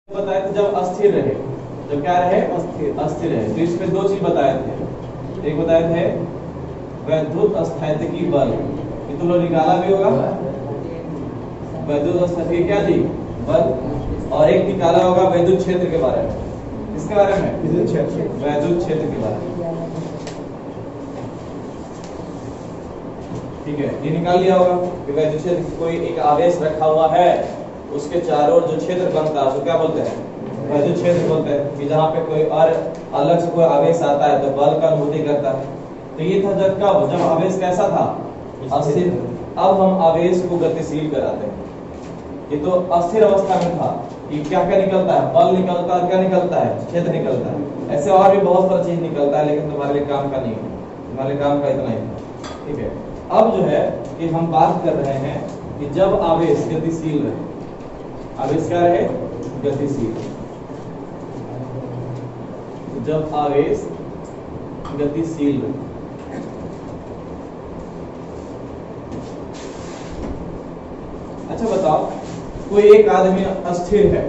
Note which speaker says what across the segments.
Speaker 1: बताए थे जब अस्थिर रहे, जब क्या रहे अस्थिर रहे, तो इसमें दो चीज बताए थे। एक बताए थे वैद्युत स्थैतिकी बल, ये तुम लोग निकाला भी होगा, वैद्युत स्थैतिकी क्या जी बल, और एक निकाला होगा वैद्युत क्षेत्र के बारे में। इसके बारे में वैद्युत क्षेत्र के बारे में, ठीक है, ये निकाल लिया होगा कि वैद्युत क्षेत्र कोई एक आवेश रखा हुआ है, उसके चारों ओर जो क्षेत्र बनता है उसको क्या बोलते हैं, वैद्युत क्षेत्र बोलते हैं। कि जहाँ पे कोई और अलग से कोई आवेश आता है तो बल का अनुभूति करता है। तो ये था जब आवेश कैसा था, अस्थिर। अब हम आवेश को गतिशील कराते हैं। ये तो अस्थिर अवस्था में था कि क्या क्या निकलता है, बल निकलता है, क्या निकलता है, क्षेत्र निकलता है। ऐसे और भी बहुत सारा चीज निकलता है, लेकिन तुम्हारे लिए काम का नहीं है, तुम्हारे लिए काम का इतना ही था, ठीक है। अब जो है कि हम बात कर रहे हैं कि जब आवेश गतिशील रहे, आवेश क्या रहे, गतिशील, जब आवेश गतिशील रहे। अच्छा बताओ, कोई एक आदमी अस्थिर है,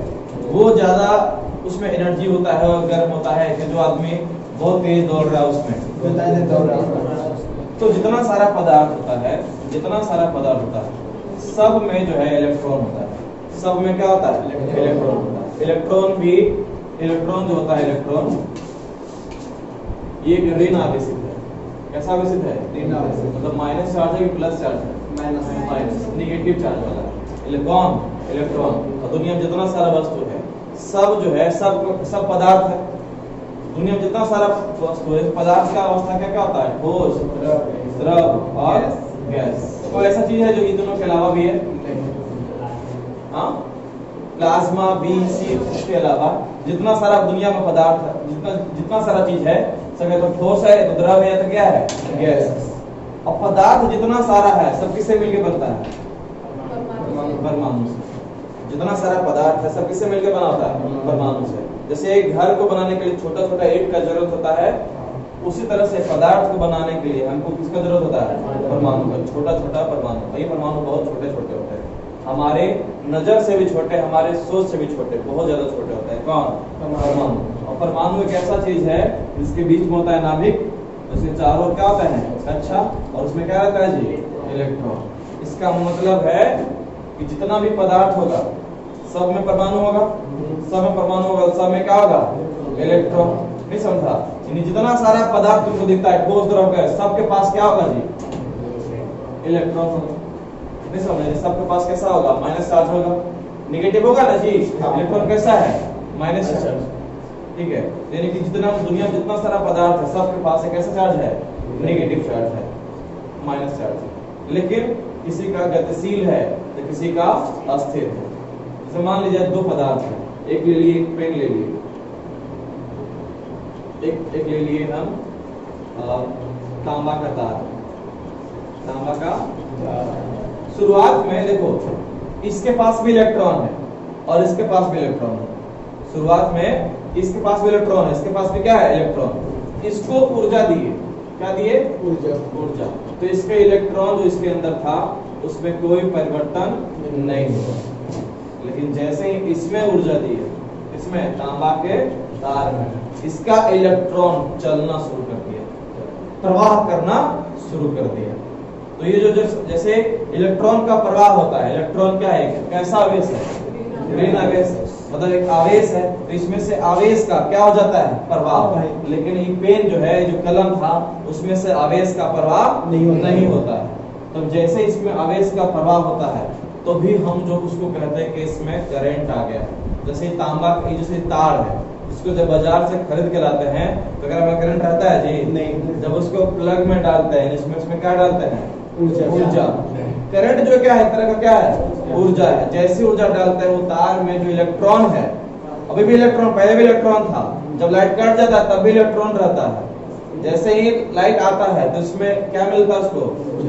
Speaker 1: वो ज्यादा उसमें एनर्जी होता है और गर्म होता है कि जो आदमी बहुत तेज दौड़ रहा है उसमें दौड़ रहा है। तो जितना सारा पदार्थ होता है, जितना सारा पदार्थ होता है, सब में जो है इलेक्ट्रॉन होता है। सब में क्या होता है, इलेक्ट्रॉन होता है। इलेक्ट्रॉन जो होता है, इलेक्ट्रॉन ये ऋण आवेशित है। कैसा आवेशित है, ऋण आवेशित, मतलब माइनस चार्ज है कि प्लस चार्ज है, माइनस निगेटिव चार्ज वाला इलेक्ट्रॉन। और दुनिया में जितना सारा वस्तु है, सब जो है सब पदार्थ है। दुनिया में जितना सारा वस्तु है, पदार्थ का अवस्था क्या क्या होता है, ठोस, द्रव और गैस। कोई ऐसा चीज है जो इन दोनों के अलावा भी है, हाँ, प्लाज्मा, बी, सी, इसके अलावा जितना सारा दुनिया में पदार्थ है, जितना सारा चीज है, सब या तो ठोस है, तो द्रव है, या तो क्या है, गैस। और पदार्थ जितना सारा है, सब किससे मिलकर बनता है, परमाणु से। जितना सारा पदार्थ है, सब किससे मिलकर बना होता है, परमाणु से। जैसे एक घर को बनाने के लिए छोटा छोटा ईंट का जरूरत होता है, उसी तरह से पदार्थ को बनाने के लिए हमको किसका जरूरत होता है, परमाणु का। छोटा छोटा परमाणु, ये परमाणु बहुत छोटे छोटे होते हैं, हमारे नजर से भी छोटे, हमारे सोच से भी छोटे, बहुत ज्यादा छोटे होते हैं। कौन, परमाणु। और परमाणु एक ऐसा चीज है जिसके बीच में होता है नाभिक, उसके चारों क्या होता है, अच्छा, और उसमें क्या रहता है जी, इलेक्ट्रॉन। इसका मतलब है कि जितना भी पदार्थ होगा, सब में परमाणु होगा, सब में परमाणु होगा, सब में क्या होगा, इलेक्ट्रॉन। नहीं समझा, जितना सारा पदार्थ तुमको दिखता है, ठोस, द्रव, गैस, सबके पास क्या होगा जी, इलेक्ट्रॉन होगा। नहीं समझे, सबके पास कैसा होगा, माइनस चार्ज होगा, निगेटिव होगा ना जी। इलेक्ट्रॉन कैसा है, माइनस चार्ज, ठीक है। यानी कि जितना दुनिया में जितना सारा पदार्थ है, सबके पास एक कैसा चार्ज है, नेगेटिव चार्ज है, माइनस चार्ज। लेकिन किसी का गतिशील है तो किसी का अस्थिर है। जैसे मान लीजिए दो पदार्थ है, एक ले लिए, एक पेन ले लिए, एक ले लिए हम तांबा का तार, तांबा का। शुरुआत में देखो, इसके पास भी इलेक्ट्रॉन है और इसके पास भी इलेक्ट्रॉन है। शुरुआत में इसके पास भी इलेक्ट्रॉन है, इसके पास भी क्या है, इलेक्ट्रॉन। इसको ऊर्जा दिए, क्या दिए, ऊर्जा। तो इसके इलेक्ट्रॉन जो इसके अंदर था, उसमें कोई परिवर्तन नहीं हुआ। लेकिन जैसे ही इसमें ऊर्जा दी है, इसमें तांबा के तार में, इसका इलेक्ट्रॉन चलना शुरू कर दिया, प्रवाह करना शुरू कर दिया। तो ये जो जैसे इलेक्ट्रॉन का प्रवाह होता है, इलेक्ट्रॉन क्या है, कैसा आवेश है, ऋण आवेश, मतलब एक आवेश है, तो इसमें से आवेश का क्या हो जाता है, प्रवाह। लेकिन ये पेन जो है, जो कलम था, उसमें से आवेश का प्रवाह नहीं होता है। तो जैसे इसमें आवेश का प्रवाह होता है, तो भी हम जो उसको कहते हैं कि इसमें करंट आ गया है। जैसे तांबा, जैसे तार है, उसको जब बाजार से खरीद के लाते हैं, तो अगर हमें करंट रहता है जी, नहीं। जब उसको प्लग में डालते हैं, इसमें क्या डालते हैं, ऊर्जा। करंट जो क्या है, तरह का क्या है, ऊर्जा है। जैसे ऊर्जा डालते हैं, वो तार में जो इलेक्ट्रॉन है, अभी भी इलेक्ट्रॉन, पहले भी इलेक्ट्रॉन था, जब लाइट कट जाता है तब भी इलेक्ट्रॉन रहता है। जैसे ही लाइट आता है तो इसमें क्या मिलता है, उसको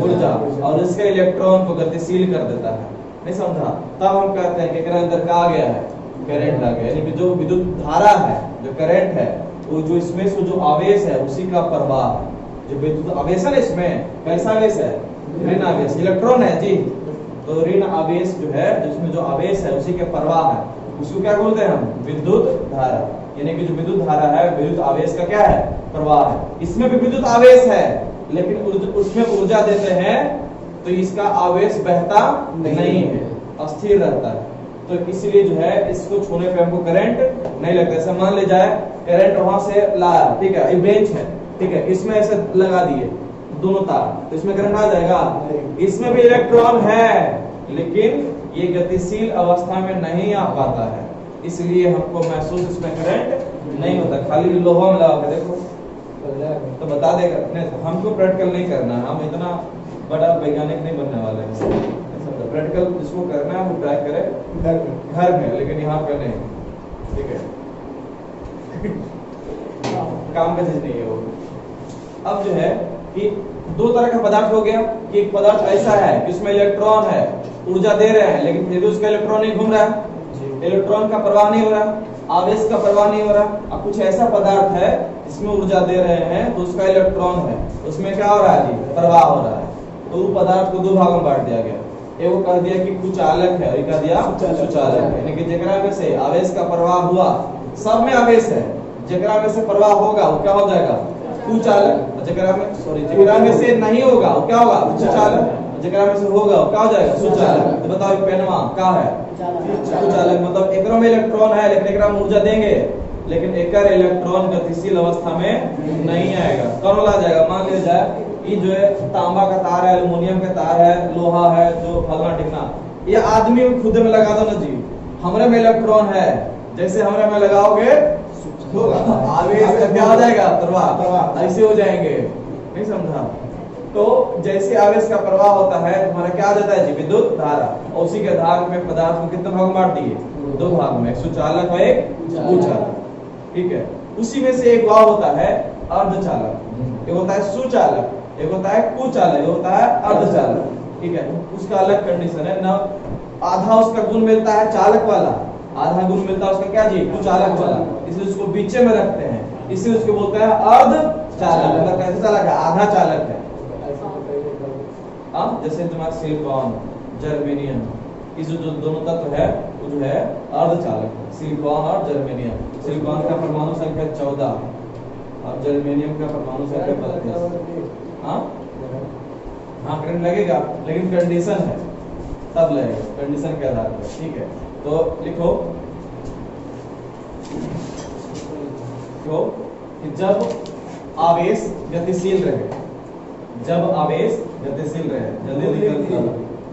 Speaker 1: ऊर्जा, और इसके इलेक्ट्रॉन को गतिशील कर देता है। नहीं समझा, तब हम कहते हैं कि अंदर क्या आ गया है, करंट आ गया। यानी कि जो विद्युत धारा है, जो करंट है, वो जो इसमें से जो आवेश है, उसी का प्रवाह है। जो विद्युत आवेश है, इसमें कैसा आवेश है, ऋण आवेश, इलेक्ट्रॉन है जी। तो ऋण आवेश जो है, जिसमें जो आवेश है, उसी के प्रवाह है। उसको क्या बोलते हैं हम? विद्युत धारा। यानी कि जो विद्युत धारा है विद्युत आवेश का क्या है? प्रवाह है। इसमें भी विद्युत आवेश है, लेकिन उसमें ऊर्जा देते हैं तो इसका आवेश बहता नहीं है, अस्थिर रहता है। तो इसलिए जो है इसको छूने पे हमको करंट नहीं लगता। ऐसा मान ले जाए करंट वहां से लाया, ठीक है, ये बेंच है, ठीक है, इसमें ऐसे लगा दिए दोनों तार, तो इसमें करंट आ जाएगा? इसमें भी इलेक्ट्रॉन है, लेकिन ये गतिशील अवस्था में नहीं आ पाता है, इसलिए हमको महसूस इसमें करंट नहीं होता। खाली लोहा में लगा के देखो तो बता देगा। नहीं, हमको प्रैक्टिकल नहीं करना, हम इतना बड़ा वैज्ञानिक नहीं बनने वाले हैं। प्रैक्टिकल जिसको करना है वो ट्राई करे घर में, लेकिन यहाँ पे नहीं, ठीक है। काम का चीज नहीं है वो। अब जो है कि दो तरह का पदार्थ हो गया कि एक पदार्थ ऐसा है कि उसमें इलेक्ट्रॉन है, ऊर्जा दे रहे हैं, लेकिन फिर भी उसका इलेक्ट्रॉन नहीं घूम रहा है, इलेक्ट्रॉन का प्रवाह नहीं हो रहा, आवेश का प्रवाह नहीं हो रहा। अब कुछ ऐसा पदार्थ है जिसमें ऊर्जा दे रहे हैं तो उसका इलेक्ट्रॉन है, उसमें क्या हो रहा है जी? प्रवाह हो रहा है। तो उस पदार्थ को दो भागों में बांट दिया गया। एगो कह दिया कि कुचालक है और कह दिया सुचालक है। यानी कि जेकरा में से आवेश का प्रवाह हुआ, सब में आवेश है, जेकरा में से प्रवाह होगा वो क्या हो जाएगा? कुचालक। जेकरा में से नहीं होगा वो क्या होगा? सुचालक। जेकरा में से होगा वो क्या हो जाएगा? सुचालक। तो बताओ पेनवा क्या है? सुचालक। मतलब एकरो में इलेक्ट्रॉन है लेकिन एकरा में ऊर्जा देंगे, लेकिन एकर इलेक्ट्रॉन गतिशील अवस्था में नहीं आएगा। कौन वाला आ जाएगा? मान लिया जाए ये जो है तांबा का तार है, एल्युमिनियम का तार है, लोहा है, जो फलना टिकना, ये आदमी खुद में लगा दो ना जी, हमरे में इलेक्ट्रॉन है, जैसे हमरे में लगाओगे आवेश क्या हो जाएगा? प्रवाह। ऐसे हो जाएंगे, नहीं समझा? तो जैसे आवेश का प्रवाह होता है तुम्हारा क्या आ जाता है जी? विद्युत धारा। और उसी के आधार में पदार्थ को कितने भाग में बांट दिए? दो भाग में, एक सुचालक और एक कुचालक, ठीक है। उसी में से एक भाग होता है अर्धचालक, एक होता है सुचालक, एक होता है कुचालक, एक होता है अर्धचालक, ठीक है। उसका अलग कंडीशन है ना, आधा उसका गुण मिलता है चालक वाला, आधा गुण मिलता है उसका क्या जी? कुचालक वाला, इसलिए उसको बीच में रखते हैं, इसलिए उसको बोलते हैं अर्धचालक। मतलब कैसे चालक है? आधा चालक है। जैसे तुम्हारा सिलिकॉन, जर्मेनियम, इस जो दोनों तत्व है वो जो है अर्धचालक, सिलिकॉन और जर्मेनियम। सिलिकॉन का परमाणु संख्या 14 और जर्मेनियम का परमाणु संख्या 32। हाँ करंट लगेगा, लेकिन कंडीशन है तब लगेगा, कंडीशन के आधार पर, ठीक है। तो लिखो कि जब आवेश गतिशील रहे, जब आवेश गतिशील रहे, जल्दी निकल,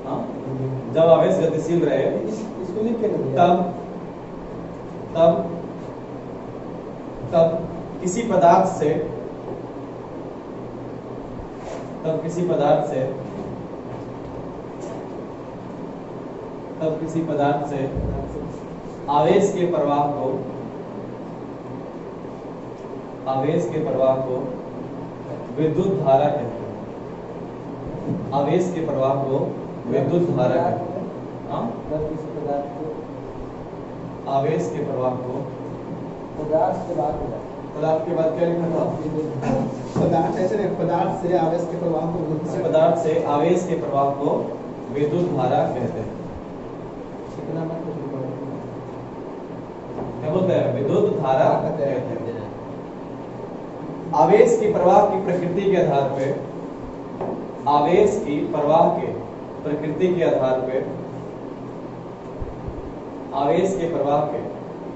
Speaker 1: हाँ, जब आवेश गतिशील रहे तब किसी पदार्थ से आवेश के प्रवाह को विद्युत धारा कहते हैं। आवेश के प्रवाह को विद्युत धारा कहते हैं। आवेश के प्रवाह को पदार्थ के बाद क्या लिखा था?
Speaker 2: पदार्थ ऐसे नहीं, पदार्थ से आवेश के प्रवाह को
Speaker 1: पदार्थ से आवेश के प्रवाह को विद्युत धारा कहते हैं। क्या बोलते हैं? विद्युत धारा कहते हैं। आवेश की प्रवाह की प्रकृति के आधार पे, आवेश की प्रवाह के प्रकृति के आधार पे, आवेश के प्रवाह के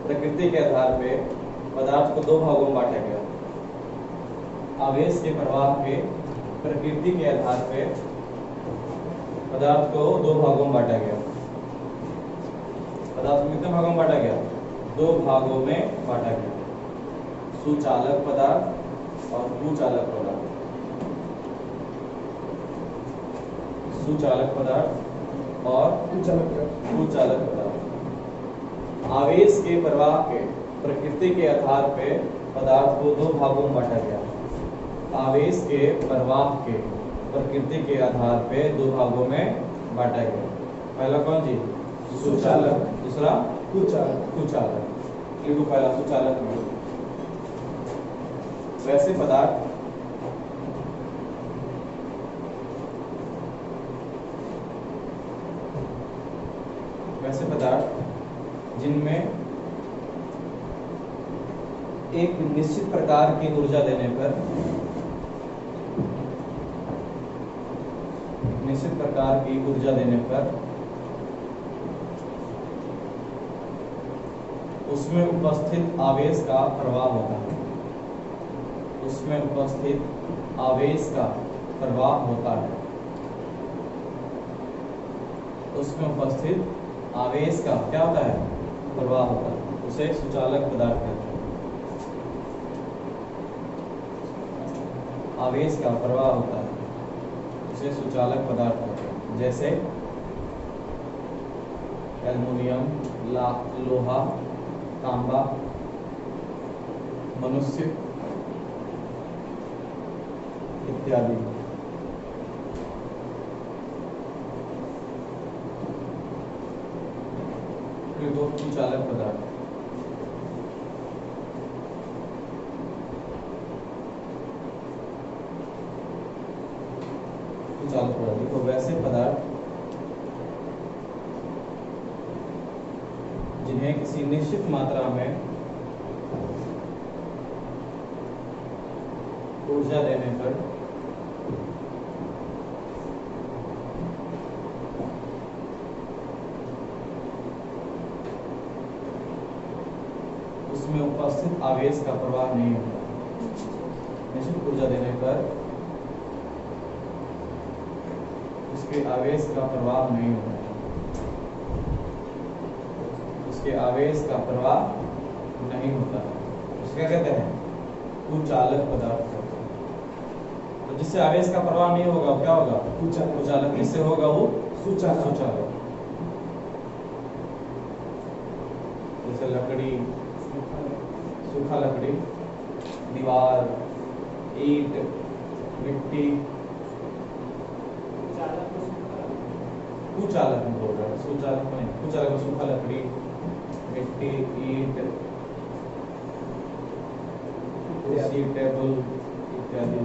Speaker 1: प्रकृति के आधार पे पदार्थ को दो भागों में बांटा गया। आवेश के प्रवाह के प्रकृति के आधार पे पदार्थ को दो भागों में बांटा गया। पदार्थ को कितने भागों में बांटा गया? दो भागों में बांटा गया, सुचालक पदार्थ और कुचालक पदार्थ। सुचालक पदार्थ और कुचालक पदार्थ। आवेश के प्रवाह के प्रकृति के आधार पे पदार्थ को दो भागों में बांटा गया। आवेश के प्रवाह के प्रकृति के आधार पे दो भागों में बांटा गया। पहला कौन जी? सुचालक, दूसरा कुचालक। लिखो पहला सुचालक में वैसे पदार्थ जिनमें एक निश्चित प्रकार की ऊर्जा देने पर उसमें उपस्थित आवेश का प्रवाह होता है। उसमें उपस्थित आवेश का प्रवाह होता है। उसमें उपस्थित आवेश का क्या होता है? प्रवाह होता है। उसे सुचालक पदार्थ कहते हैं। आवेश का प्रवाह होता है, उसे सुचालक पदार्थ कहते हैं। जैसे एल्युमिनियम, लोहा, तांबा, मनुष्य इत्यादि। ये दो सुचालक पदार्थ। सुचालक पदार्थ तो वैसे पदार्थ जिन्हें किसी निश्चित मात्रा में ऊर्जा देने पर उसमें उपस्थित आवेश का प्रवाह नहीं होता। निश्चित ऊर्जा देने पर उसके आवेश का प्रवाह नहीं होता। उसके आवेश का प्रवाह नहीं होता। उसको क्या कहते हैं? कुचालक पदार्थ कहते हैं। तो जिससे आवेश का प्रवाह नहीं होगा क्या होगा? कुचालक। किससे होगा? वो सुचालक। जैसे लकड़ी, सूखा लकड़ी, दीवार, ईंट, मिट्टी। कुचालक में बोल रहा है, सुचालक में। कुचालक में सूखा लकड़ी, मिट्टी, ईंट, कुर्सी, टेबल इत्यादि।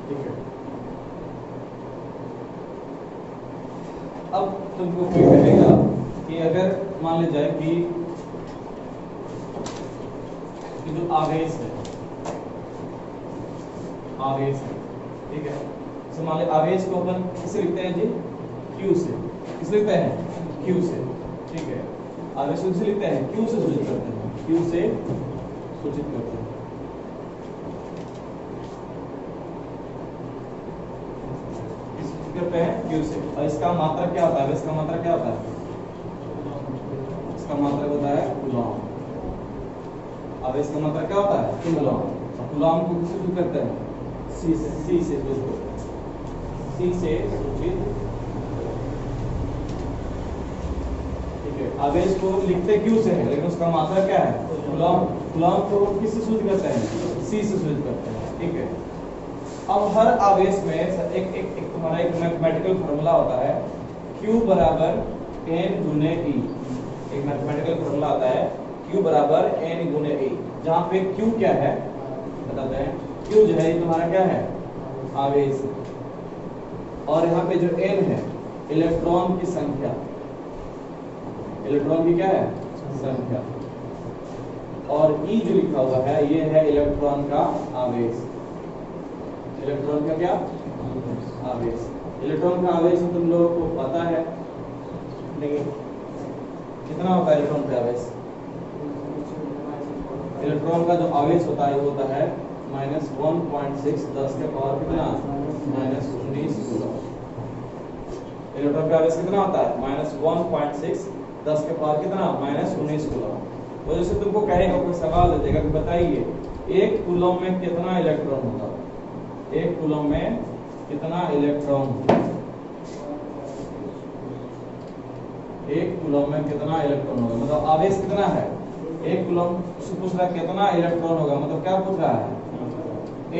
Speaker 1: ठीक है। अब तुमको कोई कहेगा कि अगर मान ली जाए कि जो आवेश है, आवेश है, ठीक है। तो मान ली आवेश को अपन किससे लिखते हैं जी? Q से। किस लिखते हैं? Q से। ठीक है। आवेश को किससे लिखते हैं? Q से सूचित करते हैं। Q से सूचित करते हैं। करते हैं Q से। और इसका मात्रक क्या होता है? आवेश का मात्रक क्या होता है? इसका मात्रक होता है कूलॉम। आवेश का मात्रक क्या होता है? कूलॉम। कूलॉम को किससे सूचित करते हैं? C से। C से सूचित करते हैं। C से सूचित। ठीक है। आवेश को लिखते Q से है, लेकिन उसका मात्रक क्या है? कूलॉम। कूलॉम को किससे सूचित करते हैं? C से सूचित करते हैं। ठीक है। अब हर आवेश में एक तुम्हारा एक मैथमेटिकल फॉर्मूला होता है, Q बराबर N गुने E। एक मैथमेटिकल फॉर्मूला आता है Q बराबर N गुने E, जहाँ पे Q क्या है बताते हैं। Q जो है ये तुम्हारा क्या है? आवेश। और यहाँ पे जो N है इलेक्ट्रॉन की संख्या। इलेक्ट्रॉन की क्या है? संख्या। और E जो लिखा हुआ है ये है इलेक्ट्रॉन का आवेश। इलेक्ट्रॉन का क्या? आवेश। इलेक्ट्रॉन का आवेश तुम लोगों को पता है नहीं? कितना होता है इलेक्ट्रॉन का आवेश? इलेक्ट्रॉन का जो आवेश होता है वो होता है -1.6 10 के पावर कितना? -19 कूलम। इलेक्ट्रॉन का आवेश कितना होता है? -1.6 10 के पावर कितना? -19 कूलम। तो जैसे तुमको कहेगा, कोई सवाल दे देगा कि बताइए एक कूलम में कितना इलेक्ट्रॉन होगा? एक कूलम में कितना इलेक्ट्रॉन? एक कूलम में कितना इलेक्ट्रॉन होगा? मतलब आवेश कितना है? एक कूलम से पूछ रहा है कितना इलेक्ट्रॉन होगा, मतलब क्या पूछ रहा है?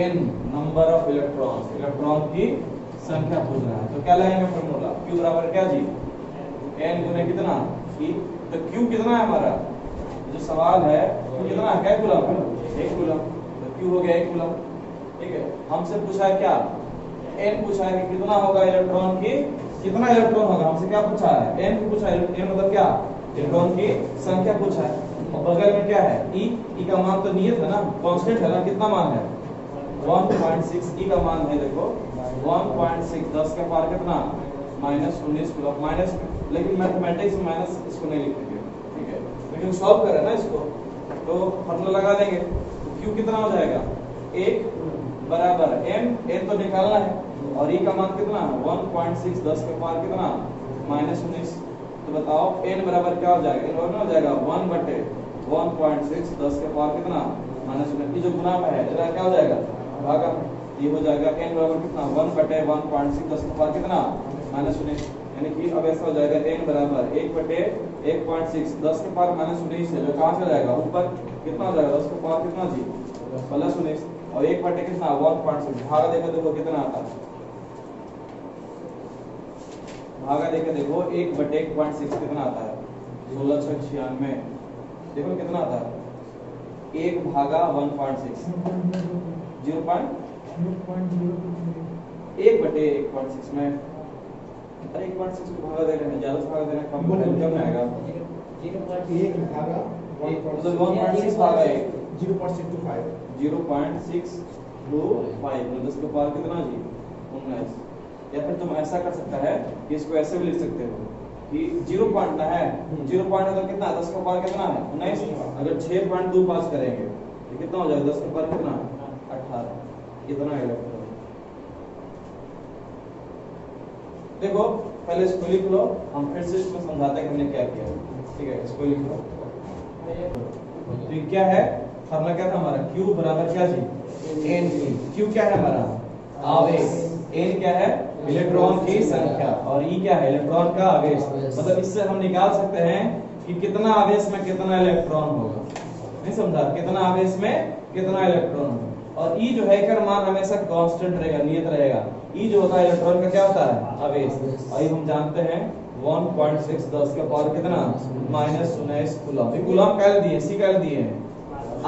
Speaker 1: n number of electrons. Electron की संख्या पूछ रहा है। तो क्या लगाएंगे फॉर्मूला? Q बराबर क्या जी? n गुने कितना? E। तो Q कितना है हमारा? जो सवाल है Q कितना है? क्या कूलम? एक कूलम। तो Q हो गया एक कूलम। ठीक है। हमसे पूछा है क्या? n पूछा है कि कितना होगा इलेक्ट्रॉन की, कितना इलेक्ट्रॉन होगा। हमसे क्या पूछा है? n पूछा है। n मतलब क्या? इलेक्ट्रॉन की संख्या पूछा है और बगल में क्या है ई का मान तो नियत है ना, कांस्टेंट है ना, कितना मान है 1.6 ई का मान है देखो 1.6 10 के पावर कितना -19 कूलम माइनस, लेकिन मैथमेटिक्स में माइनस इसको नहीं लिखेंगे, ठीक है, लेकिन सॉल्व करें ना इसको तो फॉर्मूला लगा देंगे तो Q कितना हो जाएगा 1 बराबर m तो निकालना है और E का मान कितना 1.6 10 के पावर कितना -19, तो बताओ n बराबर क्या हो जाएगा, n हो जाएगा 1/1.6 10 के पावर कितना -19, ये जो गुना में है इधर क्या हो जाएगा भागा, ये हो जाएगा n बराबर कितना 1/1.6 10 के पावर कितना -19, यानी कि अब ऐसा हो जाएगा n बराबर 1/1.6 10 के पावर -19 है जो कहां से जाएगा ऊपर, कितना हो जाएगा 10 के पावर कितना जी +19 और 1 कितना 1.6 भागा देखो देखो कितना आता है, भागा देके देखो 1/1.6 कितना आता है 1696, देखो कितना आता है 1 भागा 1.6 1/1.6 में, अरे 1.6 को भागा दे रहे हैं, ज्यादा से भागा दे रहे हैं, कम आएगा
Speaker 2: 1 भागा
Speaker 1: मतलब 1.6 भागा 1
Speaker 2: 0.625
Speaker 1: 0.625 10 के पावर कितना जी 19, या फिर तुम ऐसा कर सकता है कि इसको ऐसे भी लिख सकते हो कि 0 पॉइंट ना है 0 पॉइंट मतलब कितना 10 का पावर कितना है 19, अगर 6.25 करेंगे तो कितना हो जाएगा 10 का पावर कितना 18, कितना इलेक्ट्रॉन। देखो पहले इसको लिख लो, हम फिर से इसको समझाते हैं कि हमने क्या किया, ठीक है, इसको लिख लो, तो ये क्या है फॉर्मूला क्या था हमारा Q बराबर क्या जी n, Q क्या है हमारा आवेश, n क्या है इलेक्ट्रॉन की संख्या और E क्या है इलेक्ट्रॉन का आवेश, मतलब इससे हम निकाल सकते हैं कि कितना आवेश में कितना इलेक्ट्रॉन होगा, नहीं समझा, कितना आवेश में कितना इलेक्ट्रॉन होगा, और E जो है का मान हमेशा कांस्टेंट रहेगा, नियत रहेगा, E जो होता है इलेक्ट्रॉन का क्या होता है आवेश, और हम जानते हैं 1.6 10 के पावर कितना -19 कूलम, ये कूलम कह दिए सी कह दिए हैं,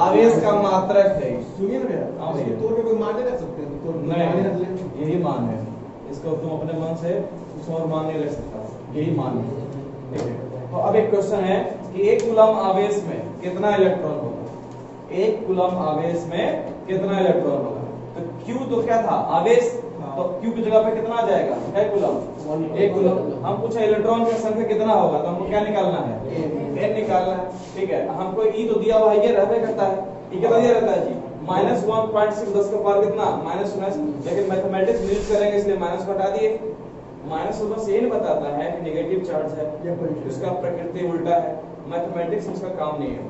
Speaker 1: आवेश का मात्रक है,
Speaker 2: सुनिए ना भैया,
Speaker 1: हाँ भैया,
Speaker 2: तोड़ के कोई मान नहीं रख सकते हैं, तो
Speaker 1: नहीं यही मान है, इसको तुम अपने मन से कुछ और मान नहीं ले सकता, यही मान है, ठीक है। तो अब एक क्वेश्चन है कि 1 कूलम आवेश में कितना इलेक्ट्रॉन होगा, 1 कूलम आवेश में कितना इलेक्ट्रॉन होगा, तो Q तो क्या था आवेश, तो Q की जगह पे कितना आ जाएगा 1 कूलम, 1 कूलम, हम पूछा इलेक्ट्रॉन की संख्या कितना होगा, तो हमको क्या निकालना है n निकालना है, ठीक है, हमको E तो दिया हुआ है, ये रहबे करता है, E कितना दिया रहता है जी -1.6 10 का पावर कितना -19, लेकिन मैथमेटिक्स यूज करेंगे इसलिए माइनस को हटा दिए, माइनस तो बस यही बताता है कि नेगेटिव चार्ज है, इसका प्रकृति उल्टा है, मैथमेटिक्स में इसका काम नहीं है।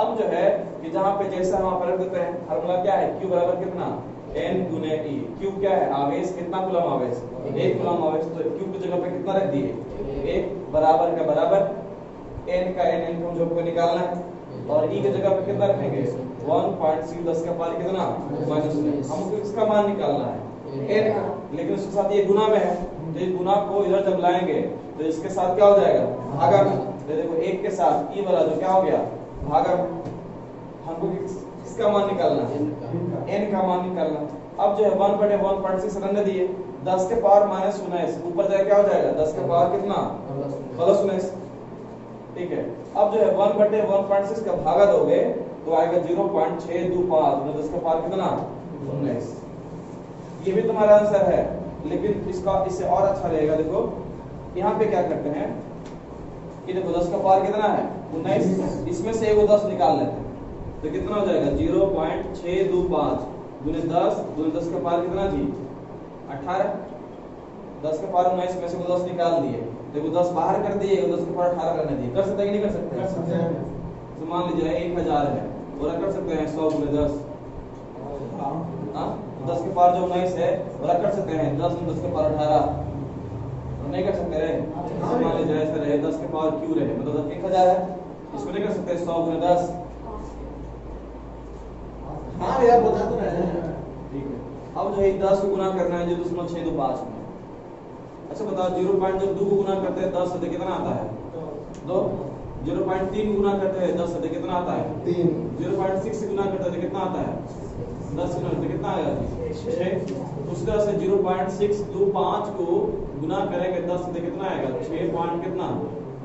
Speaker 1: अब जो है कि जहां पे जैसा हम फर्क देते हैं, फार्मूला क्या है Q बराबर कितना n गुने E, Q क्या है आवेश, कितना कूलम आवेश 1 कूलम आवेश, तो Q की जगह पे कितना रख दिए 1 बराबर का बराबर n का n को जो निकालना है, और E की जगह पे कितना रखेंगे 1.6 10 का पावर कितना -19, हमको इसका मान निकालना है n का, लेकिन उसके साथ ये गुना में है, तो इस गुना को इधर जब लाएंगे तो इसके साथ क्या हो जाएगा भागा में, तो देखो 1 के साथ E वाला जो क्या हो गया भागा में, हमको किसका मान निकालना है n का मान निकालना। अब जो है 1/1.6 रहने दिए, 10 के पावर -19 ऊपर जाए क्या हो जाएगा 10 के पावर कितना +19, ठीक है। अब जो है 1/1.6 का भागा दोगे तो आएगा 0.625, 10 का पावर कितना 19, ये भी तुम्हारा आंसर है, लेकिन इसका इससे और अच्छा रहेगा, देखो यहाँ पे क्या करते हैं कि देखो 10 का पावर कितना है 19, इसमें से एगो 10 निकाल लेते हैं, तो कितना हो जाएगा 0.625 गुने 10 का पावर कितना जी 18, 10 का पावर 19 में से 10 निकाल दिए, देखो 10 बाहर कर दिए, 10 का पावर 18 करने दिए, कर सकते हैं कि नहीं कर सकते हैं, तो मान लीजिए 1000 है और कर सकते हैं 100 गुने 10, हाँ 10 के पावर जो 19 है और कर सकते हैं 10 गुने 10 के पावर 18, नहीं कर सकते रहे, मान लीजिए ऐसा रहे 10 के पावर क्यू रहे, मतलब 1000 है, इसको नहीं कर सकते 100 गुने 10,
Speaker 2: हाँ भैया बता तो रहे हैं,
Speaker 1: ठीक है। अब जो है 10 को गुना करना है, जो 0.625 में, अच्छा बताओ 0.2 को गुना करते हैं 10 से कितना आता है 2, 0.3 गुना करते हैं 10 से कितना आता है 3, 0.6 से गुना करते हैं कितना आता है 10 गुना करते कितना आएगा 6, उसी तरह से 0.625 को गुना करेंगे 10 से कितना आएगा 6 पॉइंट कितना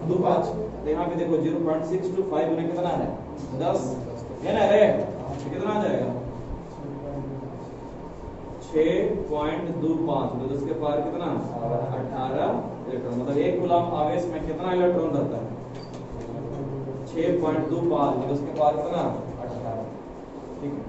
Speaker 1: 25, तो यहाँ पे देखो 0.625 में कितना है 10 है ना रे, कितना आ जाएगा 6.25, तो 10 के पावर कितना 18 इलेक्ट्रॉन, मतलब एक कूलम आवेश में कितना इलेक्ट्रॉन रहता है 6.25, 10 के पावर कितना 18, ठीक है।